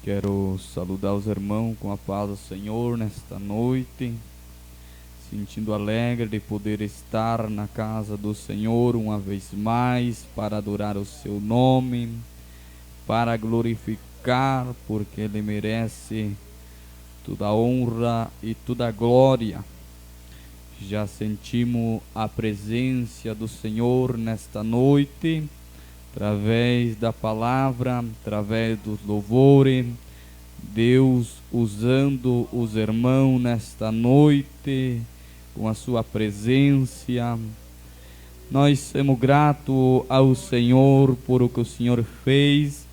Quero saludar os irmãos com a paz do Senhor nesta noite, sentindo alegre de poder estar na casa do Senhor uma vez mais, para adorar o seu nome, para glorificar, porque Ele merece toda a honra e toda a glória. Já sentimos a presença do Senhor nesta noite, através da palavra, através dos louvores, Deus usando os irmãos nesta noite, com a sua presença. Nós somos gratos ao Senhor por o que o Senhor fez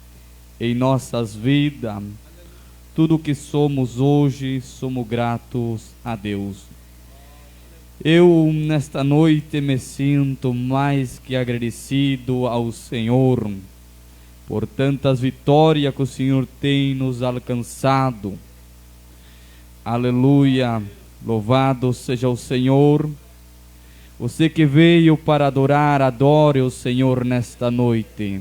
em nossas vidas. Tudo que somos hoje, somos gratos a Deus. Eu, nesta noite, me sinto mais que agradecido ao Senhor por tantas vitórias que o Senhor tem nos alcançado. Aleluia, louvado seja o Senhor. Você que veio para adorar, adore o Senhor nesta noite,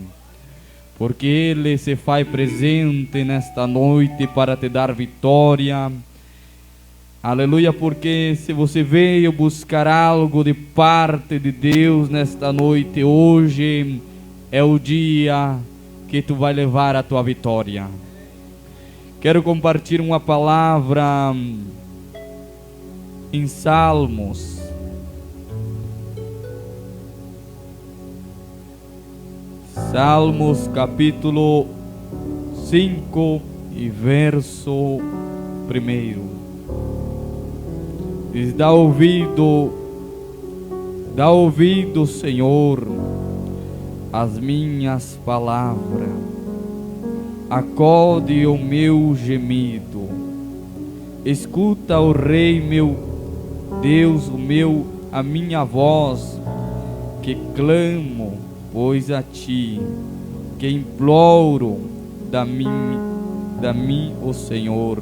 porque Ele se faz presente nesta noite para te dar vitória. Aleluia, porque se você veio buscar algo de parte de Deus nesta noite, hoje é o dia que tu vai levar a tua vitória. Quero compartilhar uma palavra em Salmos. Salmos capítulo 5 e verso 1. Diz: dá ouvido, Senhor, às minhas palavras, acode o meu gemido, escuta, o Rei meu Deus, a minha voz, que clamo, pois a Ti, que imploro da mim, ó Senhor,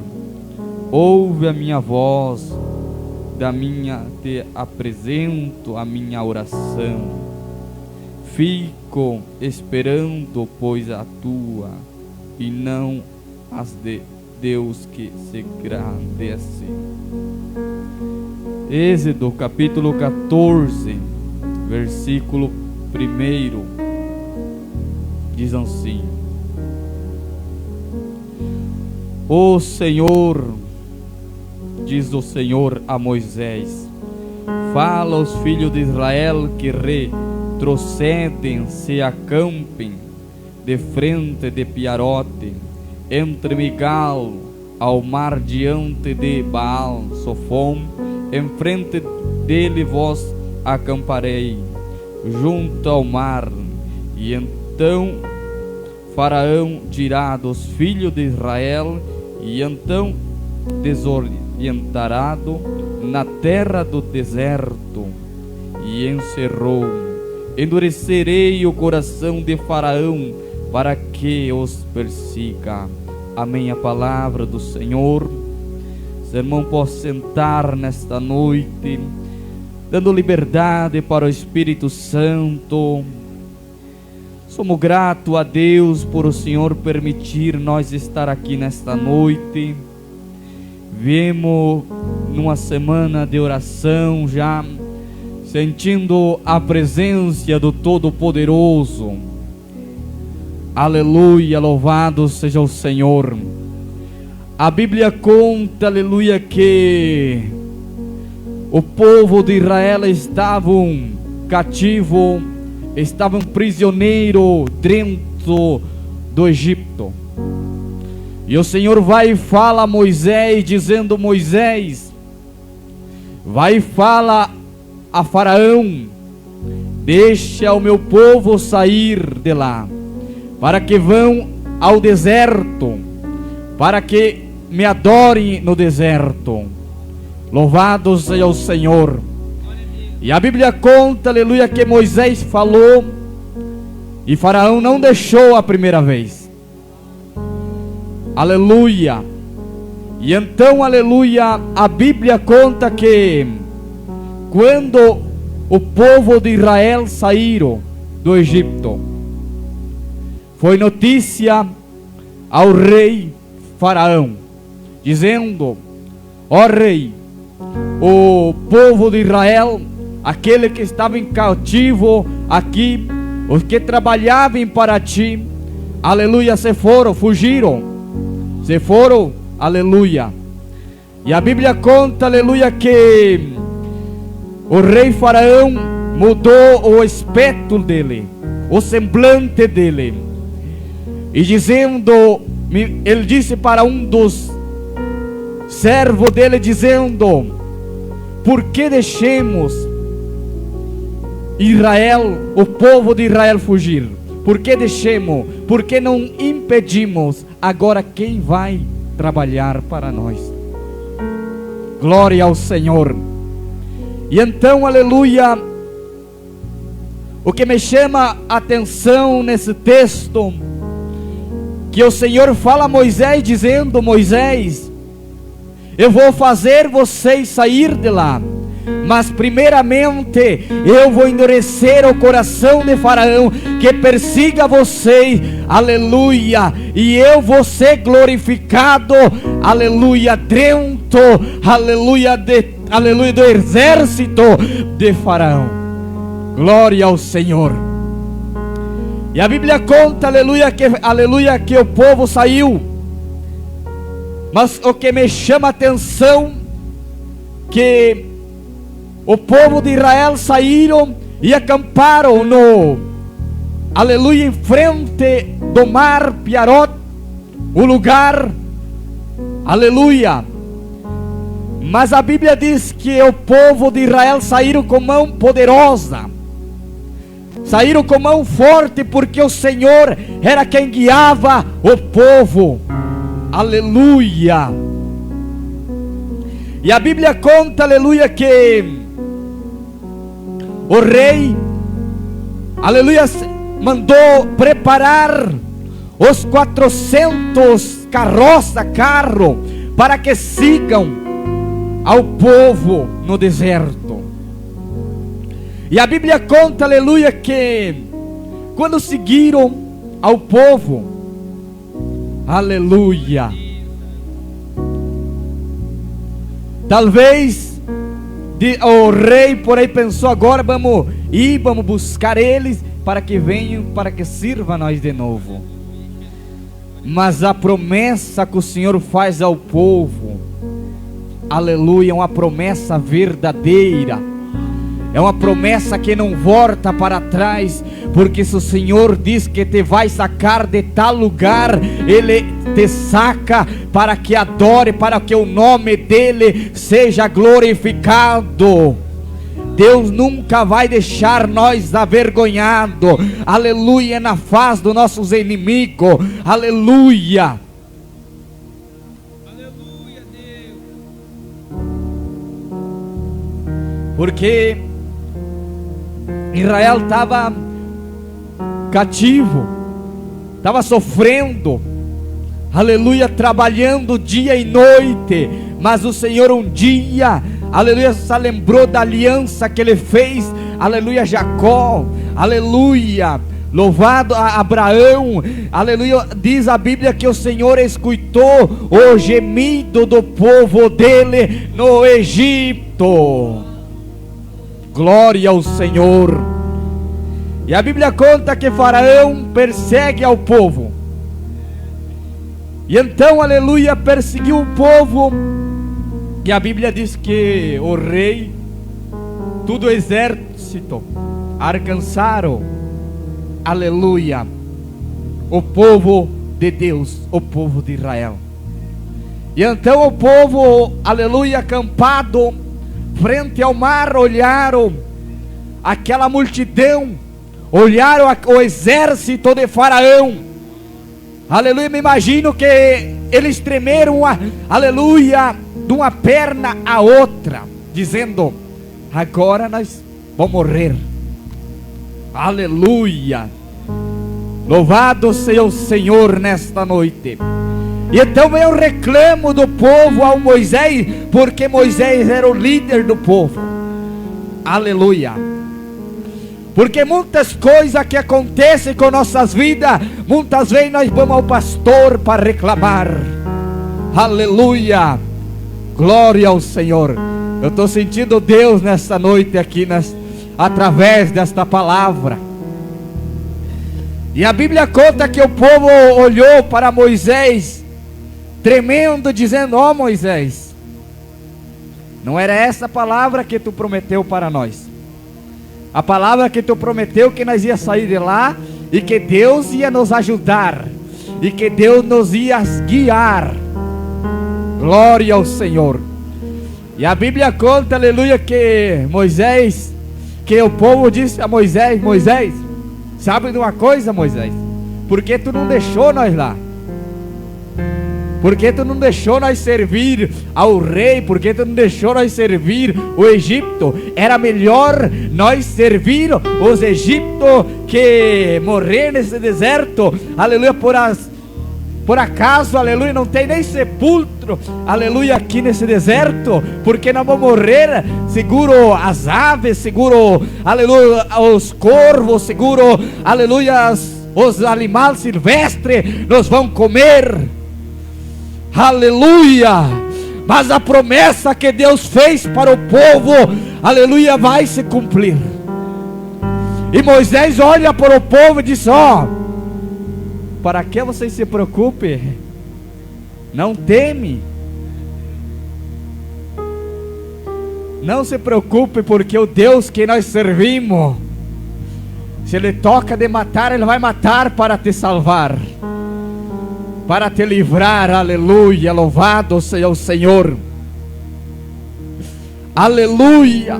ouve a minha voz, te apresento a minha oração. Fico esperando, pois a tua, e não as de Deus que se engrandece. Êxodo capítulo 14, versículo 1, diz assim: O Senhor, diz o Senhor a Moisés, fala aos filhos de Israel que retrocedem, se acampem de frente de Piarote, entre Migal ao mar, diante de Baal Sofom, em frente dele vos acamparei, junto ao mar. E então Faraó dirá dos filhos de Israel, e então desorientado na terra do deserto, e encerrou. Endurecerei o coração de Faraó, para que os persiga. Amém. A palavra do Senhor. Os irmãos possam sentar nesta noite, dando liberdade para o Espírito Santo. Somos gratos a Deus por o Senhor permitir nós estar aqui nesta noite. Viemos numa semana de oração, já sentindo a presença do Todo-Poderoso. Aleluia, louvado seja o Senhor. A Bíblia conta, aleluia, que o povo de Israel estavam cativo, estavam prisioneiro dentro do Egito. E o Senhor vai e fala a Moisés, dizendo: Moisés, vai e fala a Faraó, deixa o meu povo sair de lá, para que vão ao deserto, para que me adorem no deserto. Louvado seja o Senhor. E a Bíblia conta, aleluia, que Moisés falou, e Faraó não deixou a primeira vez. Aleluia. E então, aleluia, a Bíblia conta que quando o povo de Israel saíram do Egito, foi notícia ao rei Faraó, dizendo: ó rei, o povo de Israel, aquele que estava em cativo aqui, os que trabalhavam para ti, aleluia, se foram, fugiram, se foram, aleluia. E a Bíblia conta, aleluia, que o rei Faraó mudou o aspecto dele, o semblante dele, e dizendo, ele disse para um dos servos dele, dizendo: por que deixemos Israel, o povo de Israel fugir? Por que deixemos? Por que não impedimos? Agora quem vai trabalhar para nós? Glória ao Senhor. E então, aleluia, o que me chama a atenção nesse texto, que o Senhor fala a Moisés, dizendo: Moisés, eu vou fazer vocês sair de lá, mas primeiramente eu vou endurecer o coração de Faraó, que persiga vocês, aleluia, e eu vou ser glorificado, aleluia, dentro, aleluia, do exército de Faraó. Glória ao Senhor. E a Bíblia conta, aleluia, que o povo saiu. Mas o que me chama a atenção, que o povo de Israel saíram e acamparam aleluia, em frente do mar Piarot, o lugar, aleluia. Mas a Bíblia diz que o povo de Israel saíram com mão poderosa, saíram com mão forte, porque o Senhor era quem guiava o povo, aleluia. E a Bíblia conta, aleluia, que o rei, aleluia, mandou preparar os 400 carro, para que sigam ao povo no deserto. E a Bíblia conta, aleluia, que quando seguiram ao povo, aleluia, talvez o rei por aí pensou: agora vamos buscar eles para que venham, para que sirva a nós de novo. Mas a promessa que o Senhor faz ao povo, aleluia, é uma promessa verdadeira, é uma promessa que não volta para trás, porque se o Senhor diz que te vai sacar de tal lugar, Ele te saca para que adore, para que o nome dEle seja glorificado. Deus nunca vai deixar nós avergonhados, aleluia, na face dos nossos inimigos, aleluia. Aleluia, Deus. Porque Israel estava cativo, estava sofrendo, aleluia, trabalhando dia e noite, mas o Senhor um dia, aleluia, se lembrou da aliança que Ele fez, aleluia, Jacó, aleluia, louvado a Abraão, aleluia. Diz a Bíblia que o Senhor escutou o gemido do povo dele no Egito. Glória ao Senhor. E a Bíblia conta que Faraó persegue ao povo, e então, aleluia, perseguiu o povo. E a Bíblia diz que o rei, todo o exército, alcançaram, aleluia, o povo de Deus, o povo de Israel. E então o povo, aleluia, acampado frente ao mar, olharam aquela multidão, olharam o exército de Faraó, aleluia. Me imagino que eles tremeram, aleluia, de uma perna a outra, dizendo: agora nós vamos morrer, aleluia. Louvado seja o Senhor nesta noite. E então veio o reclamo do povo ao Moisés, porque Moisés era o líder do povo, aleluia. Porque muitas coisas que acontecem com nossas vidas, muitas vezes nós vamos ao pastor para reclamar, Aleluia. Glória ao Senhor. Eu estou sentindo Deus nessa noite aqui, através desta palavra. E a Bíblia conta que o povo olhou para Moisés, tremendo, dizendo: ó Moisés, não era essa a palavra que tu prometeu para nós? A palavra que tu prometeu que nós ia sair de lá, e que Deus ia nos ajudar, e que Deus nos ia guiar. Glória ao Senhor. E a Bíblia conta, aleluia, que Moisés, que o povo disse a Moisés: Moisés, sabe de uma coisa, Moisés? Por que tu não deixou nós lá? Por que tu não deixou nós servir ao rei? Por que tu não deixou nós servir o Egito? Era melhor nós servir os egípcios que morrer nesse deserto, aleluia, por acaso, aleluia, não tem nem sepulcro, aleluia, aqui nesse deserto, porque nós vamos morrer, seguro as aves, seguro, aleluia, os corvos, seguro, aleluia, os animais silvestres nos vão comer. Aleluia. Mas a promessa que Deus fez para o povo, aleluia, vai se cumprir. E Moisés olha para o povo e diz: ó, para que vocês se preocupem? Não teme. Não se preocupe, porque o Deus que nós servimos, se Ele toca de matar, Ele vai matar para te salvar, para te livrar. Aleluia, louvado seja o Senhor. Aleluia.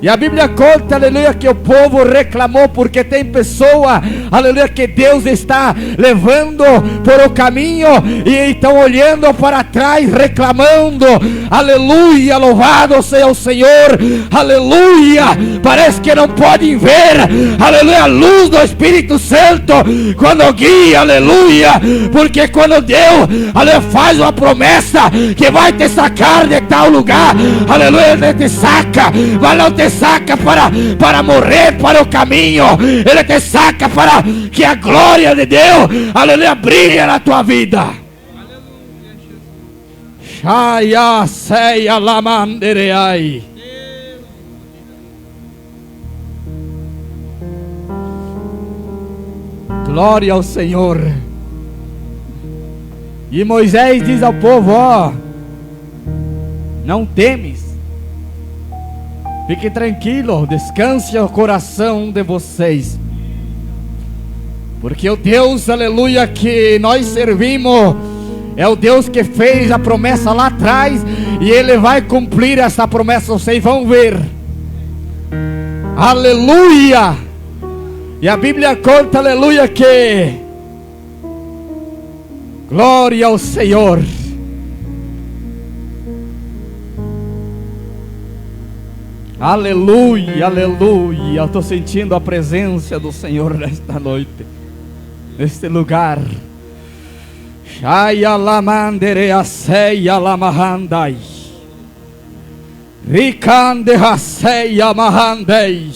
E a Bíblia conta, aleluia, que o povo reclamou, porque tem pessoa, aleluia, que Deus está levando por o caminho e estão olhando para trás, reclamando. Aleluia, louvado seja o Senhor. Aleluia. Parece que não podem ver, aleluia, a luz do Espírito Santo quando guia, aleluia, porque quando Deus, aleluia, faz uma promessa que vai te sacar de tal lugar, aleluia, Ele te saca, mas não te saca para morrer para o caminho. Ele te saca para que a glória de Deus, aleluia, brilhe na tua vida. Shaya seia lamandereai. Glória ao Senhor. E Moisés diz ao povo: ó, não temes, fique tranquilo, descanse o coração de vocês, porque o Deus, aleluia, que nós servimos é o Deus que fez a promessa lá atrás, e Ele vai cumprir essa promessa, vocês vão ver. Aleluia. E a Bíblia conta, aleluia, que glória ao Senhor. Aleluia, aleluia. Eu estou sentindo a presença do Senhor nesta noite, neste lugar. Shaya lamandere aseia lamahandai, ricande aseia mahandei,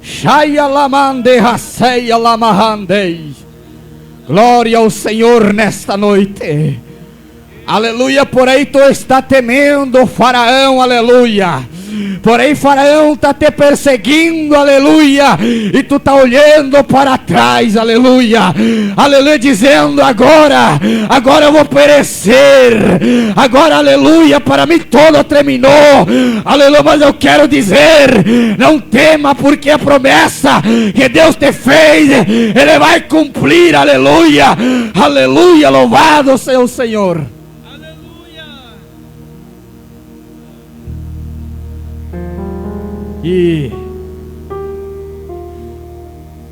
shaya lamande aseia lamahandei. Glória ao Senhor nesta noite. Aleluia. Porém tu está temendo Faraó, aleluia. Porém Faraó está te perseguindo, aleluia, e tu está olhando para trás, aleluia, aleluia, dizendo: agora eu vou perecer, agora, aleluia, para mim tudo terminou, aleluia. Mas eu quero dizer: não tema, porque a promessa que Deus te fez, Ele vai cumprir, aleluia, aleluia, louvado seja o Senhor. E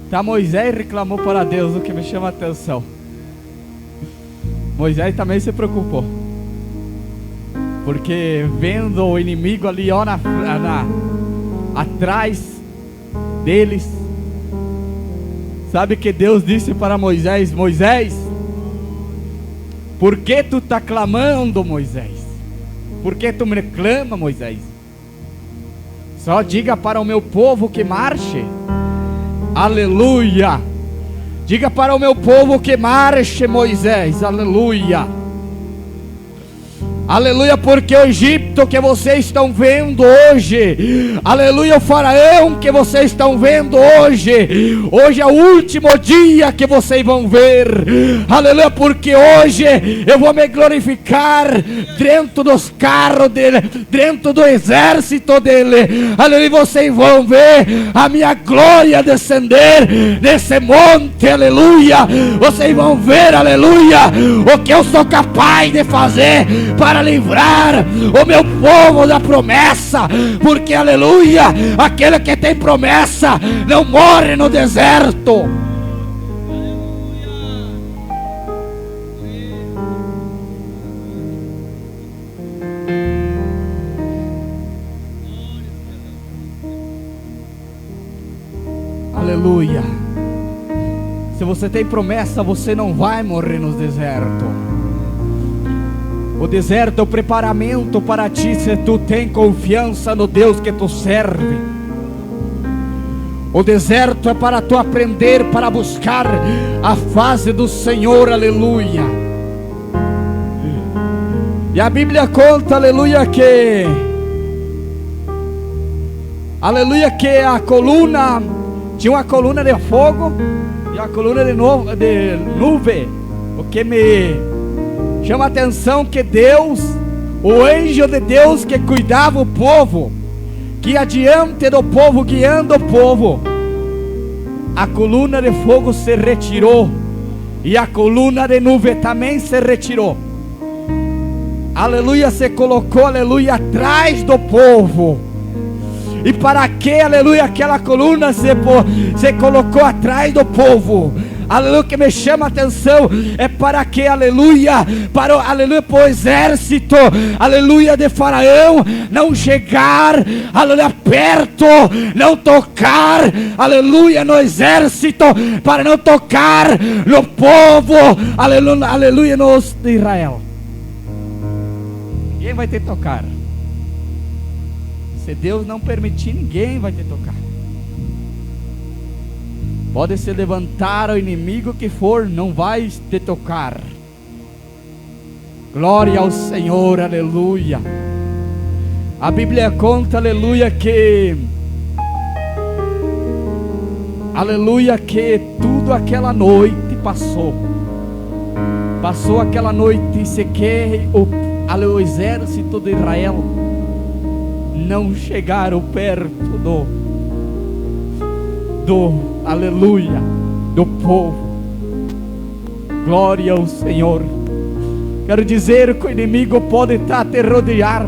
tá, Moisés reclamou para Deus, o que me chama a atenção. Moisés também se preocupou, porque vendo o inimigo ali, ó, atrás deles, sabe que Deus disse para Moisés: Moisés, por que tu está clamando, Moisés? Por que tu me reclama, Moisés? Só diga para o meu povo que marche. Aleluia. Diga para o meu povo que marche, Moisés. Aleluia. Aleluia, porque o Egito que vocês estão vendo hoje, aleluia, o faraó que vocês estão vendo hoje, hoje é o último dia que vocês vão ver, aleluia, porque hoje eu vou me glorificar dentro dos carros dele, dentro do exército dele, aleluia, vocês vão ver a minha glória descender nesse monte, aleluia, vocês vão ver, aleluia, o que eu sou capaz de fazer para livrar o meu povo da promessa, porque aleluia, aquele que tem promessa não morre no deserto. Aleluia. Se você tem promessa, você não vai morrer no deserto. O deserto é o preparamento para ti, se tu tem confiança no Deus que tu serve. O deserto é para tu aprender, para buscar a face do Senhor, aleluia. E a Bíblia conta, aleluia, que a coluna, tinha uma coluna de fogo e uma coluna de nuvem. O que me chama a atenção que Deus, o anjo de Deus que cuidava o povo, que ia diante do povo, guiando o povo, a coluna de fogo se retirou e a coluna de nuvem também se retirou. Aleluia, se colocou, aleluia, atrás do povo. E para que, aleluia, aquela coluna se colocou atrás do povo? Aleluia, que me chama a atenção é para que, aleluia, para o exército, aleluia, de Faraó não chegar, aleluia, perto, não tocar, aleluia, no exército, para não tocar no povo, aleluia, aleluia, nos de Israel. Ninguém vai te tocar. Se Deus não permitir, ninguém vai te tocar. Pode se levantar o inimigo que for, não vai te tocar. Glória ao Senhor, aleluia. A Bíblia conta, aleluia, que tudo aquela noite passou aquela noite, se que o exército de Israel não chegaram perto aleluia, do povo. Glória ao Senhor. Quero dizer que o inimigo pode estar te rodear,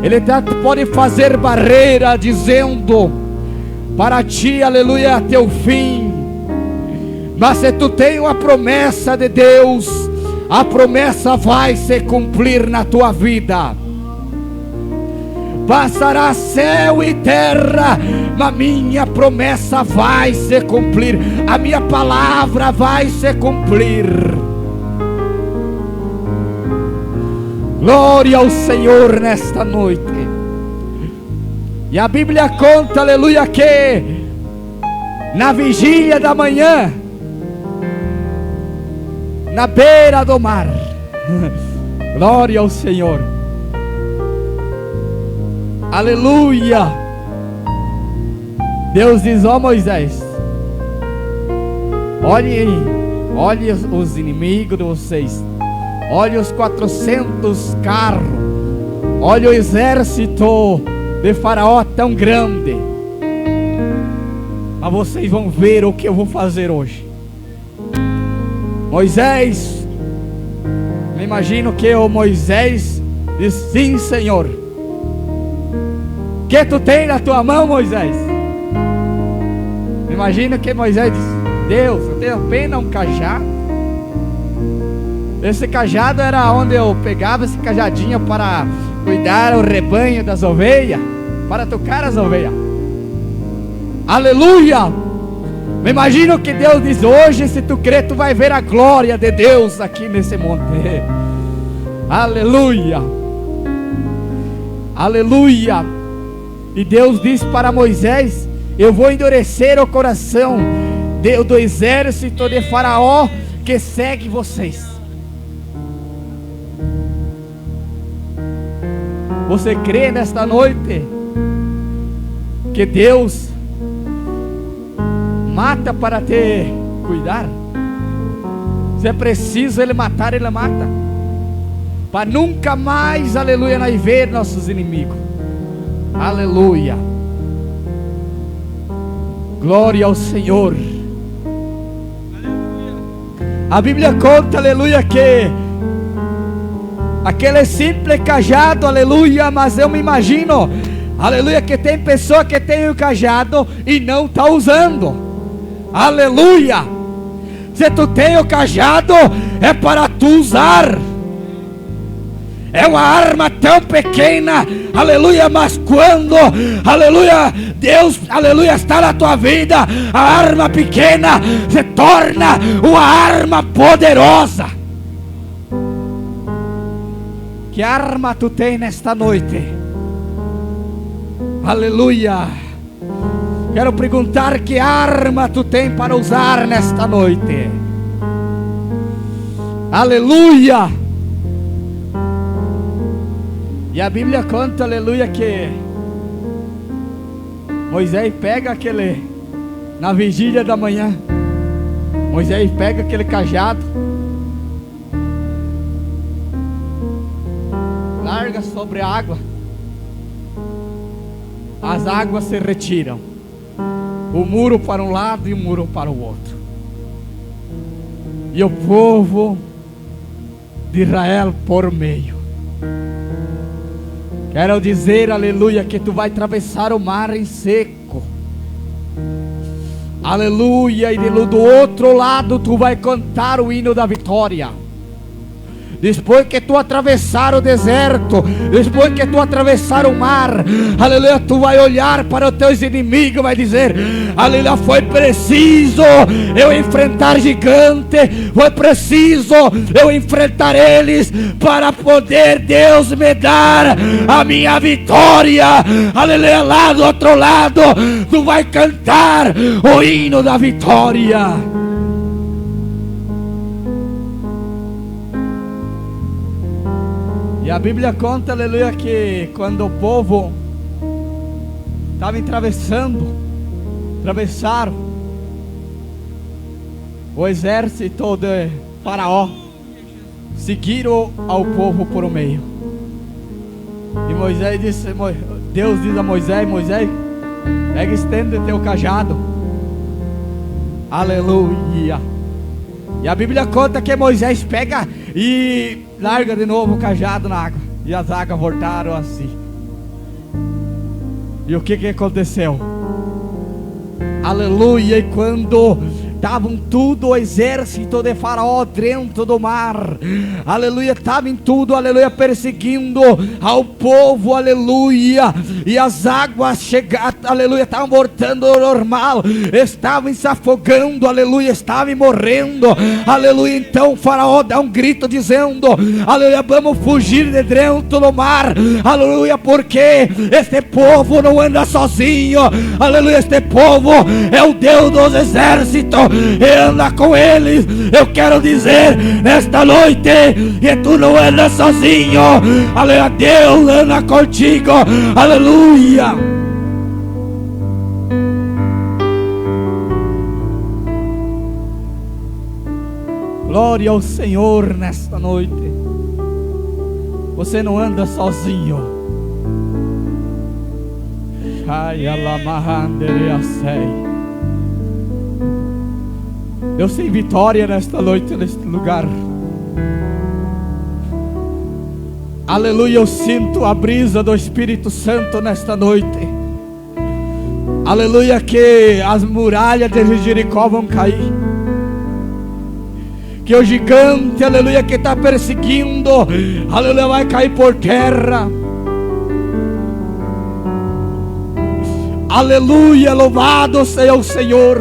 ele pode fazer barreira, dizendo para ti, aleluia, até o fim. Mas se tu tem uma promessa de Deus, a promessa vai se cumprir na tua vida. Passará céu e terra, mas minha promessa vai se cumprir, a minha palavra vai se cumprir. Glória ao Senhor nesta noite. E a Bíblia conta, aleluia, que na vigília da manhã, na beira do mar, glória ao Senhor, aleluia, Deus diz: ó Moisés, olhe os inimigos de vocês, olhe os 400 carros, olhe o exército de Faraó tão grande, mas vocês vão ver o que eu vou fazer hoje. Moisés, me imagino que o Moisés disse: sim, Senhor. Que tu tem na tua mão, Moisés? Me imagino que Moisés disse: Deus, eu tenho apenas um cajado. Esse cajado era onde eu pegava esse cajadinho para cuidar o rebanho das ovelhas, para tocar as ovelhas. Aleluia! Me imagino que Deus diz: hoje, se tu crer, tu vai ver a glória de Deus aqui nesse monte. Aleluia! Aleluia! E Deus diz para Moisés: eu vou endurecer o coração do exército de Faraó que segue vocês. Você crê nesta noite que Deus mata para te cuidar? Se é preciso Ele matar, Ele mata, para nunca mais, aleluia, nós ver nossos inimigos. Aleluia. Glória ao Senhor. A Bíblia conta, aleluia, que aquele simples cajado, aleluia, mas eu me imagino, aleluia, que tem pessoa que tem o cajado e não está usando. Aleluia. Se tu tem o cajado, é para tu usar. É uma arma tão pequena, aleluia, mas quando, aleluia, Deus, aleluia, está na tua vida, a arma pequena se torna uma arma poderosa. Que arma tu tem nesta noite? Aleluia. Quero perguntar, que arma tu tem para usar nesta noite? Aleluia. E a Bíblia conta, aleluia, que Moisés pega aquele, na vigília da manhã, Moisés pega aquele cajado, larga sobre a água, as águas se retiram, o muro para um lado e o muro para o outro, e o povo de Israel por meio. Quero dizer, aleluia, que tu vai atravessar o mar em seco. Aleluia. E do outro lado tu vai cantar o hino da vitória. Depois que tu atravessar o deserto, depois que tu atravessar o mar, aleluia, tu vai olhar para os teus inimigos e vai dizer: aleluia, foi preciso eu enfrentar gigante, foi preciso eu enfrentar eles para poder Deus me dar a minha vitória. Aleluia. Lá do outro lado tu vai cantar o hino da vitória. E a Bíblia conta, aleluia, que quando o povo estava atravessaram o exército de Faraó, seguiram ao povo por meio. E Moisés disse, Deus diz a Moisés: Moisés, pega, estende teu cajado. Aleluia. E a Bíblia conta que Moisés pega e larga de novo o cajado na água, e as águas voltaram assim. E o que aconteceu? Aleluia. E quando estavam tudo o exército de Faraó dentro do mar, aleluia, estavam tudo, aleluia, perseguindo ao povo, aleluia, e as águas chegaram, aleluia, estavam voltando ao normal, estavam se afogando, aleluia, estavam morrendo, aleluia. Então Faraó dá um grito dizendo: aleluia, vamos fugir de dentro do mar, aleluia, porque este povo não anda sozinho, aleluia, este povo é o Deus dos exércitos, anda com eles. Eu quero dizer nesta noite que tu não andas sozinho, aleluia, Deus anda contigo, aleluia. Glória ao Senhor nesta noite. Você não anda sozinho. Eu sei vitória nesta noite, neste lugar. Aleluia, eu sinto a brisa do Espírito Santo nesta noite. Aleluia, que as muralhas de Jericó vão cair. Que o gigante, aleluia, que está perseguindo, aleluia, vai cair por terra. Aleluia, louvado seja o Senhor.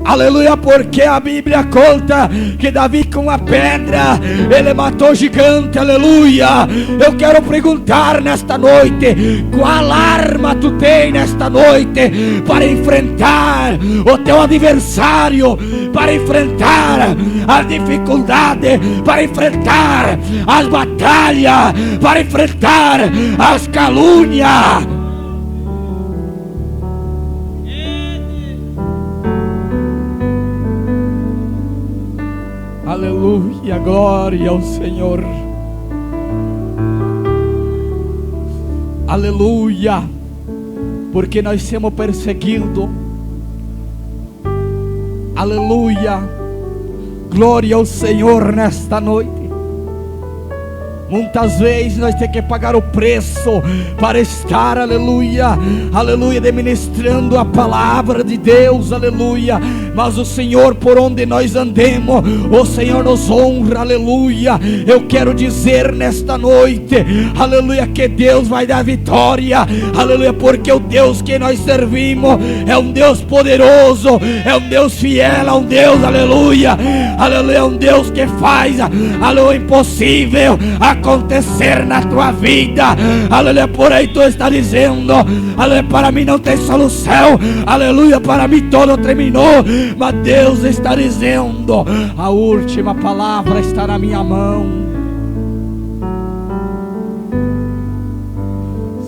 Aleluia, porque a Bíblia conta que Davi com a pedra, ele matou gigante, aleluia. Eu quero perguntar nesta noite, qual arma tu tem nesta noite para enfrentar o teu adversário, para enfrentar a dificuldade, para enfrentar as batalhas, para enfrentar as calúnias. Aleluia, glória ao Senhor. Aleluia, porque nós somos perseguidos. Aleluia, glória ao Senhor nesta noite. Muitas vezes nós temos que pagar o preço para estar, aleluia, aleluia, ministrando a palavra de Deus, aleluia. Mas o Senhor, por onde nós andemos, o Senhor nos honra, aleluia. Eu quero dizer nesta noite, aleluia, que Deus vai dar vitória, aleluia, porque o Deus que nós servimos é um Deus poderoso, é um Deus fiel, é um Deus, aleluia, aleluia, é um Deus que faz, aleluia, impossível acontecer na tua vida, aleluia. Por aí tu está dizendo, aleluia, para mim não tem solução, aleluia, para mim todo terminou, mas Deus está dizendo, a última palavra está na minha mão.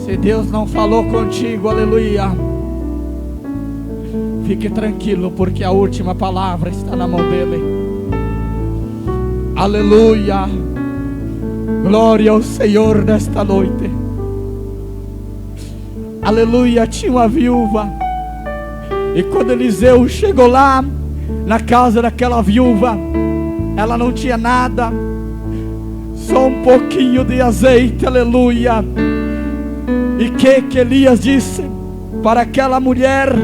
Se Deus não falou contigo, aleluia, fique tranquilo, porque a última palavra está na mão dele. Aleluia, glória ao Senhor nesta noite. Aleluia, tinha uma viúva, e quando Eliseu chegou lá na casa daquela viúva, ela não tinha nada, só um pouquinho de azeite, aleluia. E que Elias disse para aquela mulher?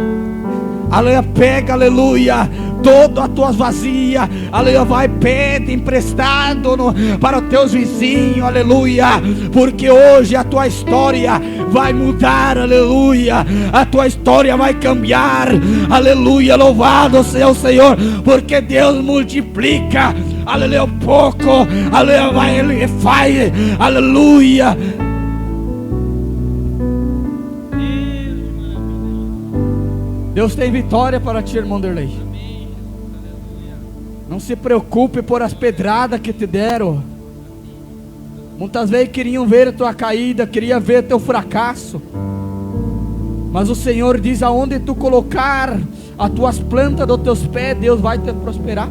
Aleluia, pega, aleluia, todas as tuas vazias, aleluia, vai, pede emprestado para os teus vizinhos, aleluia, porque hoje a tua história vai mudar, aleluia, a tua história vai cambiar, aleluia, louvado seja o Senhor, porque Deus multiplica, aleluia, pouco, aleluia, vai, Ele faz, aleluia. Deus tem vitória para ti, irmão Derlei. Não se preocupe por as pedradas que te deram. Muitas vezes queriam ver a tua caída, queriam ver teu fracasso. Mas o Senhor diz, aonde tu colocar as tuas plantas dos teus pés, Deus vai te prosperar.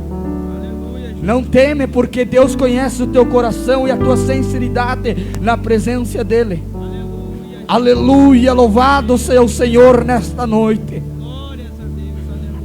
Não teme, porque Deus conhece o teu coração e a tua sinceridade na presença dEle. Aleluia, louvado seja o Senhor nesta noite.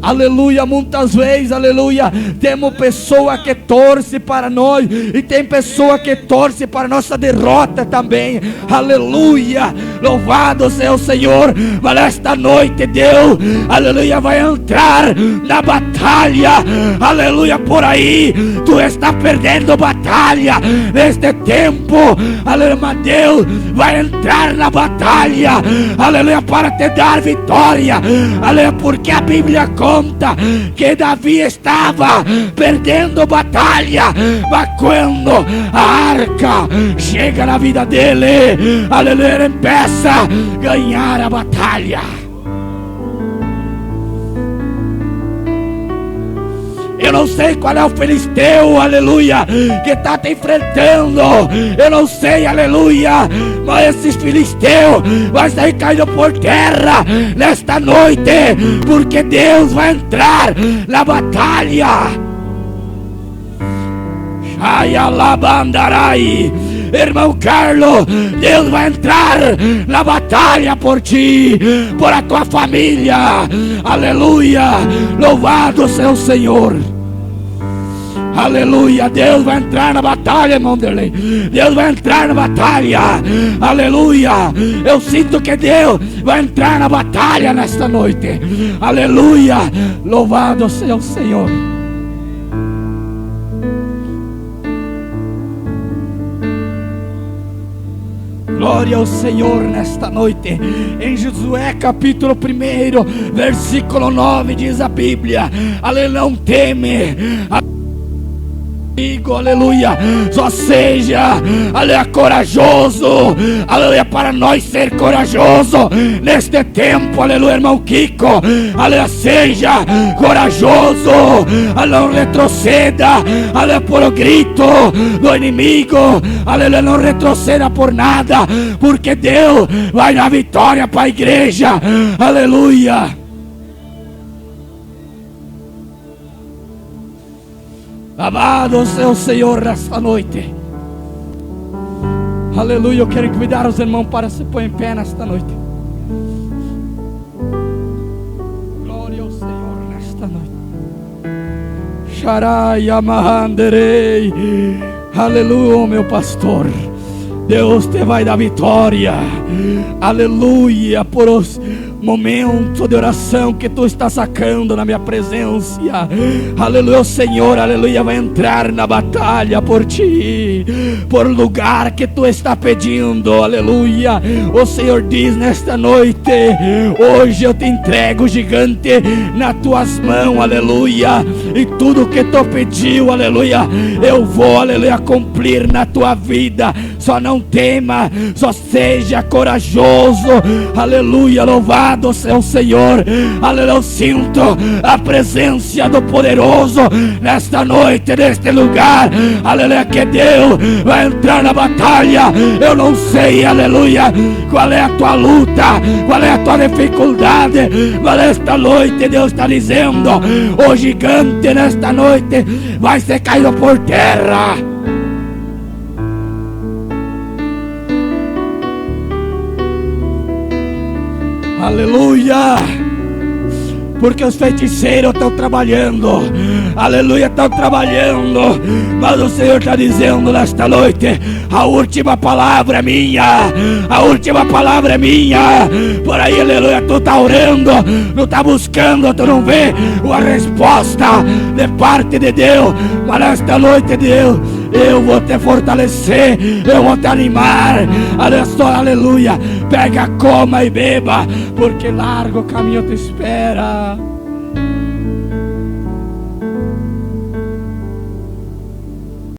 Aleluia, muitas vezes, aleluia, temos pessoa que torce para nós, e tem pessoa que torce para nossa derrota também, aleluia, louvado seja o Senhor. Mas esta noite Deus, aleluia, vai entrar na batalha, aleluia. Por aí tu está perdendo batalha neste tempo, aleluia, mas Deus vai entrar na batalha, aleluia, para te dar vitória, aleluia, porque a Bíblia conta que Davi estava perdendo batalha, mas quando a arca chega na vida dele, aleluia, ele começa a ganhar a batalha. Eu não sei qual é o filisteu, aleluia, que está te enfrentando. Eu não sei, aleluia, mas esses filisteus vai sair caindo por terra nesta noite, porque Deus vai entrar na batalha. Shayalabandarai. Irmão Carlos, Deus vai entrar na batalha por ti, por a tua família, aleluia, louvado seja o Senhor. Aleluia, Deus vai entrar na batalha, irmão Derlei. Deus vai entrar na batalha, aleluia. Eu sinto que Deus vai entrar na batalha nesta noite, aleluia, louvado seja o Senhor. Glória ao Senhor nesta noite. Em Josué capítulo 1, versículo 9, diz a Bíblia: aleluia, não teme, aleluia, só seja, aleluia, corajoso, aleluia, para nós ser corajoso neste tempo, aleluia, irmão Kiko, aleluia, seja corajoso, aleluia, não retroceda, aleluia, por o grito do inimigo, aleluia, não retroceda por nada, porque Deus vai dar vitória para a igreja, aleluia. Amado seja o Senhor nesta noite. Aleluia. Eu quero convidar os irmãos para se pôr em pé nesta noite. Glória ao Senhor nesta noite. Sharai Amahanderei. Aleluia, meu pastor. Deus te vai dar vitória. Aleluia, por os momento de oração que tu está sacando na minha presença, aleluia, o Senhor, aleluia, vai entrar na batalha por ti, por lugar que tu está pedindo, aleluia. O Senhor diz nesta noite: hoje eu te entrego o gigante nas tuas mãos, aleluia, e tudo que tu pediu, aleluia, eu vou, aleluia, cumprir na tua vida. Só não tema, só seja corajoso, aleluia. Louvado seja o Senhor, aleluia. Eu sinto a presença do poderoso nesta noite, neste lugar, aleluia, que Deus vai entrar na batalha. Eu não sei, aleluia, qual é a tua luta, qual é a tua dificuldade, mas nesta noite Deus está dizendo: o gigante nesta noite vai ser caído por terra. Aleluia, porque os feiticeiros estão trabalhando, aleluia, estão trabalhando, mas o Senhor está dizendo nesta noite: a última palavra é minha, a última palavra é minha. Por aí, aleluia, tu está orando, tu está buscando, tu não vê uma resposta de parte de Deus, mas nesta noite, Deus, eu vou te fortalecer, eu vou te animar. Olha só, aleluia, pega, coma e beba, porque largo caminho te espera.